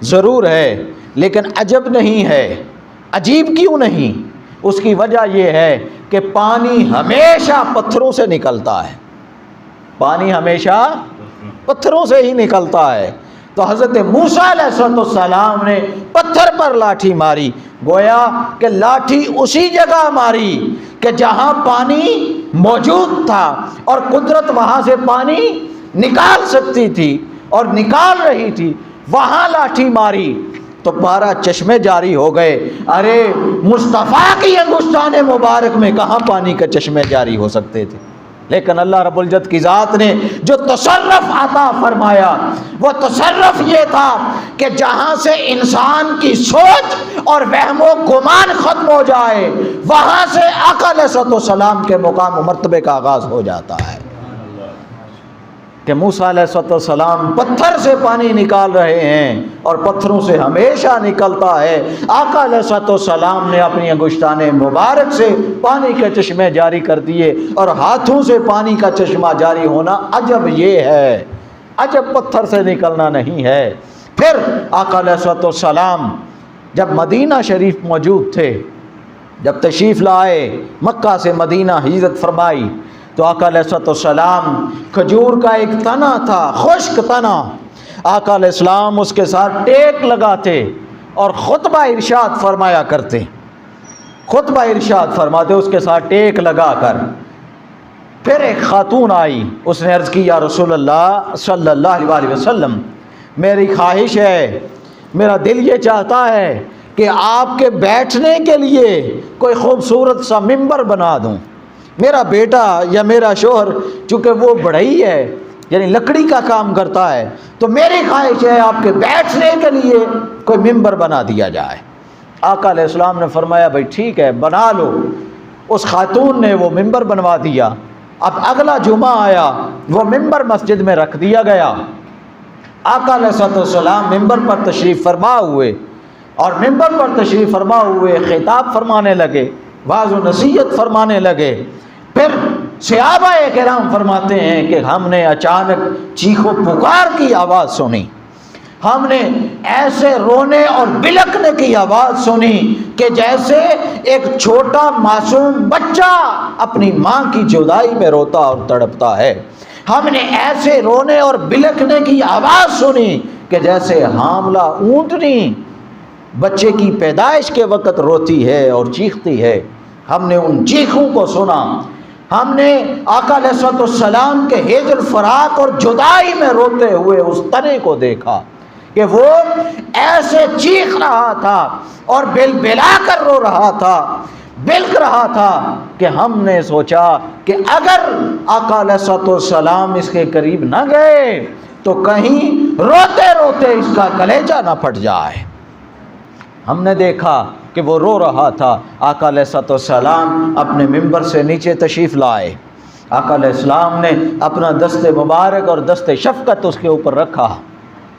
ضرور ہے، لیکن عجب نہیں ہے۔ عجیب کیوں نہیں؟ اس کی وجہ یہ ہے کہ پانی ہمیشہ پتھروں سے نکلتا ہے، پانی ہمیشہ پتھروں سے ہی نکلتا ہے۔ تو حضرت موسیٰ علیہ السلام نے پتھر پر لاٹھی ماری، گویا کہ لاٹھی اسی جگہ ماری کہ جہاں پانی موجود تھا اور قدرت وہاں سے پانی نکال سکتی تھی اور نکال رہی تھی، وہاں لاٹھی ماری تو 12 چشمے جاری ہو گئے۔ ارے مصطفیٰ کی انگشتان مبارک میں کہاں پانی کے چشمے جاری ہو سکتے تھے؟ لیکن اللہ رب العزت کی ذات نے جو تصرف عطا فرمایا وہ تصرف یہ تھا کہ جہاں سے انسان کی سوچ اور وہم و گمان ختم ہو جائے وہاں سے آقا علیہ السلام کے مقام و مرتبے کا آغاز ہو جاتا ہے کہ موسیٰ علیہ السلام پتھر سے پانی نکال رہے ہیں اور پتھروں سے ہمیشہ نکلتا ہے۔ آقا علیہ السلام نے اپنی انگشتان مبارک سے پانی کے چشمے جاری کر دیے اور ہاتھوں سے پانی کا چشمہ جاری ہونا عجب یہ ہے، عجب پتھر سے نکلنا نہیں ہے۔ پھر آقا علیہ السلام جب مدینہ شریف موجود تھے، جب تشریف لائے، مکہ سے مدینہ ہجرت فرمائی، تو آقا علیہ السلام کھجور کا ایک تنا تھا، خشک تنا، آقا علیہ السلام اس کے ساتھ ٹیک لگاتے اور خطبہ ارشاد فرمایا کرتے، خطبہ ارشاد فرماتے اس کے ساتھ ٹیک لگا کر۔ پھر ایک خاتون آئی، اس نے عرض کی یا رسول اللہ صلی اللہ علیہ وسلم، میری خواہش ہے، میرا دل یہ چاہتا ہے کہ آپ کے بیٹھنے کے لیے کوئی خوبصورت سا ممبر بنا دوں۔ میرا بیٹا یا میرا شوہر چونکہ وہ بڑھئی ہے، یعنی لکڑی کا کام کرتا ہے، تو میری خواہش ہے آپ کے بیٹھنے کے لیے کوئی ممبر بنا دیا جائے۔ آقا علیہ السلام نے فرمایا بھائی ٹھیک ہے بنا لو۔ اس خاتون نے وہ ممبر بنوا دیا۔ اب اگلا جمعہ آیا، وہ ممبر مسجد میں رکھ دیا گیا۔ آقا علیہ السلام ممبر پر تشریف فرما ہوئے اور ممبر پر تشریف فرما ہوئے خطاب فرمانے لگے، واعظ و نصیحت فرمانے لگے۔ پھر صحابہ کرام فرماتے ہیں کہ ہم نے اچانک چیخ و پکار کی آواز سنی، ہم نے ایسے رونے اور بلکنے کی آواز سنی کہ جیسے ایک چھوٹا معصوم بچہ اپنی ماں کی جدائی میں روتا اور تڑپتا ہے۔ ہم نے ایسے رونے اور بلکنے کی آواز سنی کہ جیسے حاملہ اونٹنی بچے کی پیدائش کے وقت روتی ہے اور چیختی ہے۔ ہم نے ان چیخوں کو سنا، ہم نے آقا علیہ السلام کے ہجر فراق اور جدائی میں روتے ہوئے اس تنے کو دیکھا کہ وہ ایسے چیخ رہا تھا اور بل بلا کر رو رہا تھا، بلک رہا تھا کہ ہم نے سوچا کہ اگر آقا علیہ السلام اس کے قریب نہ گئے تو کہیں روتے روتے اس کا کلیجہ نہ پھٹ جائے۔ ہم نے دیکھا کہ وہ رو رہا تھا۔ آقا علیہ السلام اپنے ممبر سے نیچے تشریف لائے۔ آقا علیہ السلام نے اپنا دست مبارک اور دست شفقت اس کے اوپر رکھا،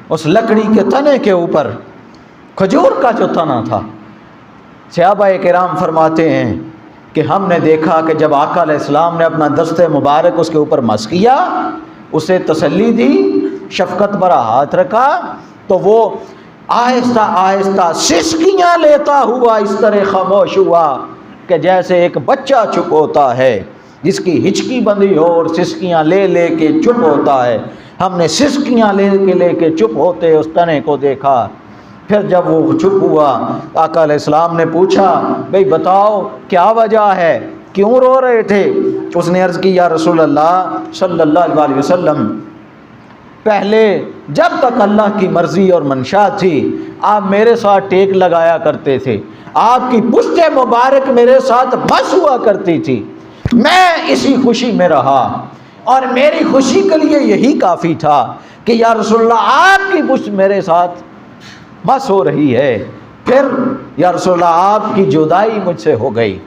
اس لکڑی کے تنے کے اوپر، کھجور کا جو تنا تھا۔ صحابہ کرام فرماتے ہیں کہ ہم نے دیکھا کہ جب آقا علیہ السلام نے اپنا دست مبارک اس کے اوپر مس کیا، اسے تسلی دی، شفقت بھرا ہاتھ رکھا، تو وہ آہستہ آہستہ سسکیاں لیتا ہوا اس طرح خاموش ہوا کہ جیسے ایک بچہ چپ ہوتا ہے جس کی ہچکی بندھی ہو اور سسکیاں لے لے کے چپ ہوتا ہے۔ ہم نے سسکیاں لے کے چپ ہوتے اس تنے کو دیکھا۔ پھر جب وہ چپ ہوا، آقا علیہ السلام نے پوچھا بھئی بتاؤ کیا وجہ ہے، کیوں رو رہے تھے؟ اس نے عرض کی یا رسول اللہ صلی اللہ علیہ وسلم، پہلے جب تک اللہ کی مرضی اور منشا تھی آپ میرے ساتھ ٹیک لگایا کرتے تھے، آپ کی پشت مبارک میرے ساتھ بس ہوا کرتی تھی، میں اسی خوشی میں رہا اور میری خوشی کے لیے یہی کافی تھا کہ یا رسول اللہ آپ کی پشت میرے ساتھ بس ہو رہی ہے. پھر یا رسول اللہ آپ کی جدائی مجھ سے ہو گئی،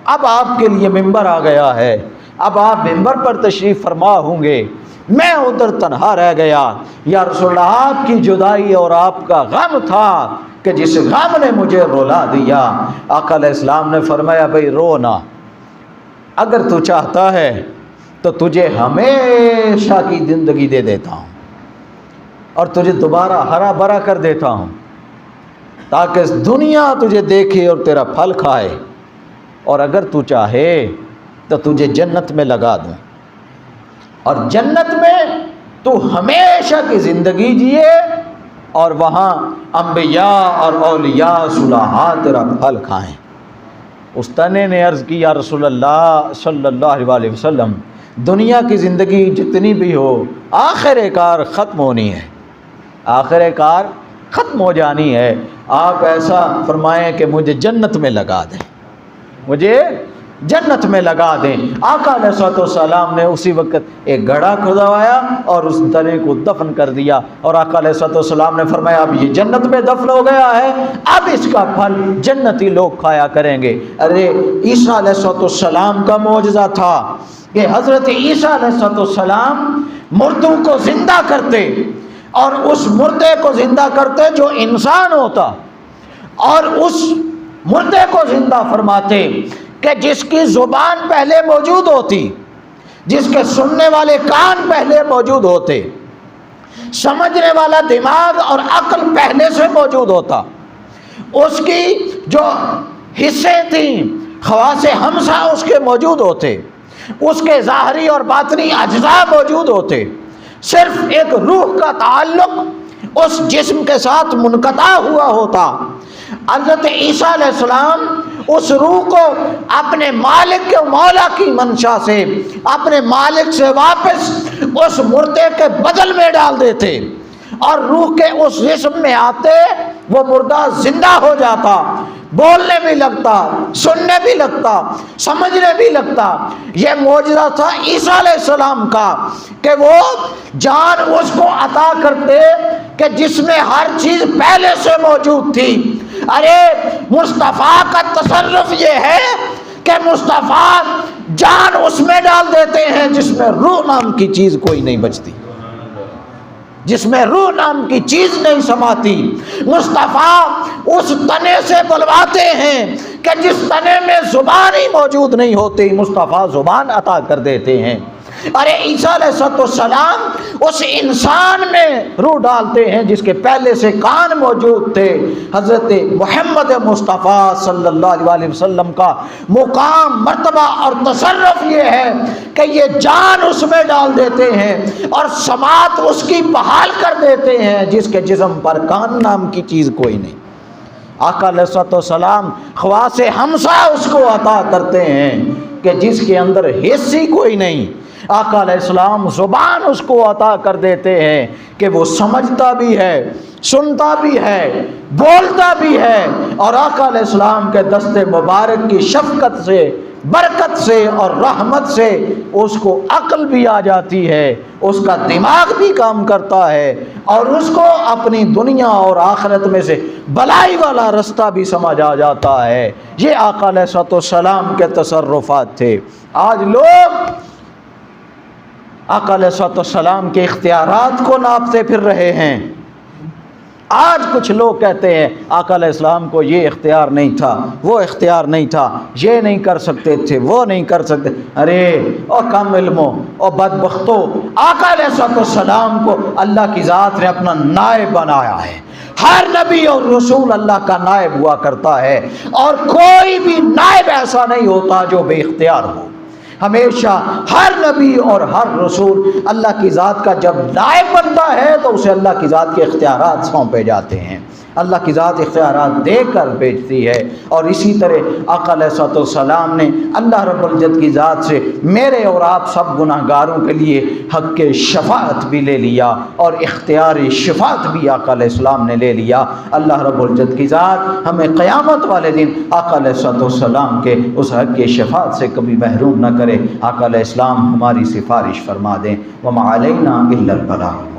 اب آپ کے لیے ممبر آ گیا ہے، اب آپ ممبر پر تشریف فرما ہوں گے، میں ادھر تنہا رہ گیا. یا رسول اللہ آپ کی جدائی اور آپ کا غم تھا کہ جس غم نے مجھے رلا دیا. آقا علیہ السلام نے فرمایا بھئی رو نہ، اگر تو چاہتا ہے تو تجھے ہمیشہ کی زندگی دے دیتا ہوں اور تجھے دوبارہ ہرا بھرا کر دیتا ہوں تاکہ دنیا تجھے دیکھے اور تیرا پھل کھائے، اور اگر تو چاہے تو تجھے جنت میں لگا دوں اور جنت میں تو ہمیشہ کی زندگی جیے اور وہاں انبیاء اور اولیاء صلحاء تیرا پھل کھائیں. اس تنے نے عرض کی یا رسول اللہ صلی اللہ علیہ وسلم، دنیا کی زندگی جتنی بھی ہو آخر کار ختم ہونی ہے، آخر کار ختم ہو جانی ہے. آپ ایسا فرمائیں کہ مجھے جنت میں لگا دیں، مجھے جنت میں لگا دیں. آقا علیہ السلام نے اسی وقت ایک گڑھا کھدوایا اور اس تنے کو دفن کر دیا، اور آقا علیہ السلام نے فرمایا اب یہ جنت میں دفن ہو گیا ہے، اب اس کا پھل جنتی لوگ کھایا کریں گے. ارے عیسیٰ علیہ السلام کا معجزہ تھا کہ حضرت عیسیٰ علیہ السلام مردوں کو زندہ کرتے، اور اس مردے کو زندہ کرتے جو انسان ہوتا، اور اس مردے کو زندہ فرماتے کہ جس کی زبان پہلے موجود ہوتی، جس کے سننے والے کان پہلے موجود ہوتے، سمجھنے والا دماغ اور عقل پہلے سے موجود ہوتا، اس کی جو حصے تھیں خواص ہمسا اس کے موجود ہوتے، اس کے ظاہری اور باطنی اجزاء موجود ہوتے، صرف ایک روح کا تعلق اس جسم کے ساتھ منقطع ہوا ہوتا. حضرت عیسیٰ علیہ السلام اس روح کو اپنے مالک کے مولا کی منشا سے، اپنے مالک سے واپس اس مردے کے بدل میں ڈال دیتے، اور روح کے اس جسم میں آتے وہ مردہ زندہ ہو جاتا، بولنے بھی لگتا، سننے بھی لگتا، سمجھنے بھی لگتا. یہ معجزہ تھا عیسیٰ علیہ السلام کا کہ وہ جان اس کو عطا کرتے کہ جس میں ہر چیز پہلے سے موجود تھی. ارے مصطفیٰ کا تصرف یہ ہے کہ مصطفیٰ جان اس میں ڈال دیتے ہیں جس میں روح نام کی چیز کوئی نہیں بچتی، جس میں روح نام کی چیز نہیں سماتی. مصطفیٰ اس تنے سے بلواتے ہیں کہ جس تنے میں زبان ہی موجود نہیں ہوتی، مصطفیٰ زبان عطا کر دیتے ہیں. ارے عیسیٰ علیہ السلام اس انسان میں روح ڈالتے ہیں جس کے پہلے سے کان موجود تھے. حضرت محمد مصطفیٰ صلی اللہ علیہ وسلم کا مقام، مرتبہ اور تصرف یہ ہے کہ یہ جان اس میں ڈال دیتے ہیں اور سماعت اس کی بحال کر دیتے ہیں جس کے جسم پر کان نام کی چیز کوئی نہیں. آقا علیہ السلام خواص ہمسا اس کو عطا کرتے ہیں کہ جس کے اندر حس ہی کوئی نہیں. آقا علیہ السلام زبان اس کو عطا کر دیتے ہیں کہ وہ سمجھتا بھی ہے، سنتا بھی ہے، بولتا بھی ہے، اور آقا علیہ السلام کے دست مبارک کی شفقت سے، برکت سے اور رحمت سے اس کو عقل بھی آ جاتی ہے، اس کا دماغ بھی کام کرتا ہے، اور اس کو اپنی دنیا اور آخرت میں سے بلائی والا رستہ بھی سمجھ آ جاتا ہے. یہ آقا علیہ السلام کے تصرفات تھے. آج لوگ آقا علیہ السلام کے اختیارات کو ناپتے پھر رہے ہیں. آج کچھ لوگ کہتے ہیں آقا علیہ السلام کو یہ اختیار نہیں تھا، وہ اختیار نہیں تھا، یہ نہیں کر سکتے تھے، وہ نہیں کر سکتے. ارے او کم علموں، او بدبختوں، آقا علیہ السلام کو اللہ کی ذات نے اپنا نائب بنایا ہے. ہر نبی اور رسول اللہ کا نائب ہوا کرتا ہے، اور کوئی بھی نائب ایسا نہیں ہوتا جو بے اختیار ہو. ہمیشہ ہر نبی اور ہر رسول اللہ کی ذات کا جب نائب بنتا ہے تو اسے اللہ کی ذات کے اختیارات سونپے جاتے ہیں. اللہ کی ذات اختیارات دے کر بھیجتی ہے۔ اور اسی طرح آقا علیہ الصلوۃ والسلام نے اللہ رب العزت کی ذات سے میرے اور آپ سب گناہ گاروں کے لیے حق کے شفاعت بھی لے لیا اور اختیار شفاعت بھی آقا علیہ السلام نے لے لیا۔ اللہ رب العزت کی ذات ہمیں قیامت والے دن آقا علیہ الصلوۃ والسلام کے اس حق کے شفاعت سے کبھی محروم نہ کرے۔ آقا علیہ السلام ہماری سفارش فرما دیں۔ وما علینا الا البلاغ۔